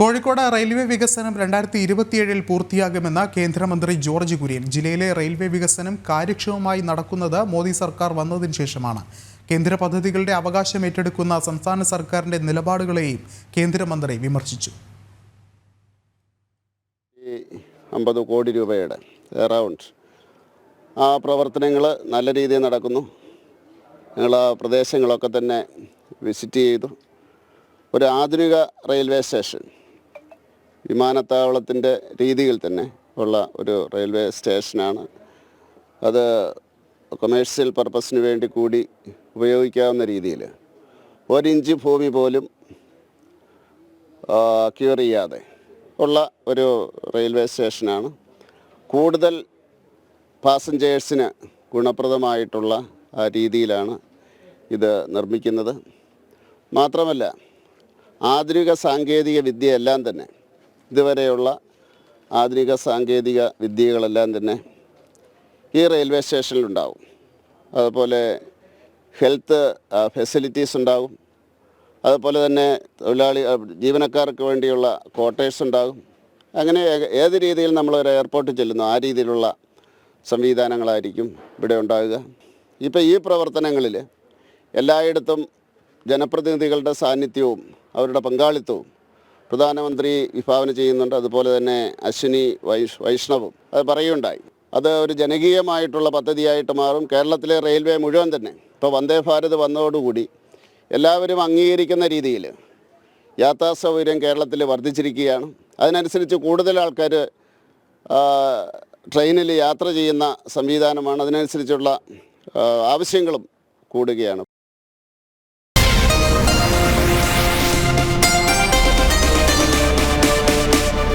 Kozhikode railway വികസനം 2027 പൂർത്തിയാകുമെന്ന് കേന്ദ്രമന്ത്രി ജോർജ് കുര്യൻ. ജില്ലയിലെ റെയിൽവേ വികസനം കാര്യക്ഷമമായി നടക്കുന്നത് മോദി സർക്കാർ വന്നതിന് ശേഷമാണ്. കേന്ദ്ര പദ്ധതികളുടെ അവകാശം ഏറ്റെടുക്കുന്ന സംസ്ഥാന സർക്കാരിന്റെ നിലപാടുകളെയും കേന്ദ്രമന്ത്രി വിമർശിച്ചു. 50 കോടി രൂപയുടെ അറൗണ്ട് ആ പ്രവർത്തനങ്ങൾ നല്ല രീതിയിൽ നടക്കുന്നു. ഞങ്ങൾ ആ പ്രദേശങ്ങളൊക്കെ തന്നെ വിസിറ്റ് ചെയ്തു. ഒരു ആധുനിക റെയിൽവേ സ്റ്റേഷൻ, വിമാനത്താവളത്തിൻ്റെ രീതിയിൽ തന്നെ ഉള്ള ഒരു റെയിൽവേ സ്റ്റേഷനാണ്. അത് കൊമേഴ്സ്യൽ പർപ്പസിന് വേണ്ടി കൂടി ഉപയോഗിക്കാവുന്ന രീതിയിൽ 1 ഇഞ്ച് ഭൂമി പോലും ക്യൂർ ചെയ്യാതെ ഉള്ള ഒരു റെയിൽവേ സ്റ്റേഷനാണ്. കൂടുതൽ പാസഞ്ചേഴ്സിന് ഗുണപ്രദമായിട്ടുള്ള ആ രീതിയിലാണ് ഇത് നിർമ്മിക്കുന്നത്. മാത്രമല്ല, ആധുനിക സാങ്കേതിക വിദ്യയെല്ലാം തന്നെ, ഇതുവരെയുള്ള ആധുനിക സാങ്കേതിക വിദ്യകളെല്ലാം തന്നെ ഈ റെയിൽവേ സ്റ്റേഷനിലുണ്ടാവും. അതുപോലെ ഹെൽത്ത് ഫെസിലിറ്റീസ് ഉണ്ടാകും. അതുപോലെ തന്നെ ജീവനക്കാർക്ക് വേണ്ടിയുള്ള ക്വാർട്ടേഴ്സ് ഉണ്ടാകും. അങ്ങനെ ഏത് രീതിയിൽ നമ്മളൊരു എയർപോർട്ടിൽ ചെല്ലുന്നു ആ രീതിയിലുള്ള സംവിധാനങ്ങളായിരിക്കും ഇവിടെ ഉണ്ടാകുക. ഇപ്പോൾ ഈ പ്രവർത്തനങ്ങളിൽ എല്ലായിടത്തും ജനപ്രതിനിധികളുടെ സാന്നിധ്യവും അവരുടെ പങ്കാളിത്തവും പ്രധാനമന്ത്രി വിഭാവന ചെയ്യുന്നുണ്ട്. അതുപോലെ തന്നെ അശ്വിനി വൈഷ്ണവും അത് പറയുകയുണ്ടായി. അത് ഒരു ജനകീയമായിട്ടുള്ള പദ്ധതിയായിട്ട് മാറും. കേരളത്തിലെ റെയിൽവേ മുഴുവൻ തന്നെ ഇപ്പോൾ വന്ദേ ഭാരത് വന്നതോടുകൂടി എല്ലാവരും അംഗീകരിക്കുന്ന രീതിയിൽ യാത്രാ സൗകര്യം കേരളത്തിൽ വർദ്ധിച്ചിരിക്കുകയാണ്. അതിനനുസരിച്ച് കൂടുതൽ ആൾക്കാർ ട്രെയിനിൽ യാത്ര ചെയ്യുന്ന സംവിധാനമാണ്. അതിനനുസരിച്ചുള്ള ആവശ്യങ്ങളും കൂടുകയാണ്.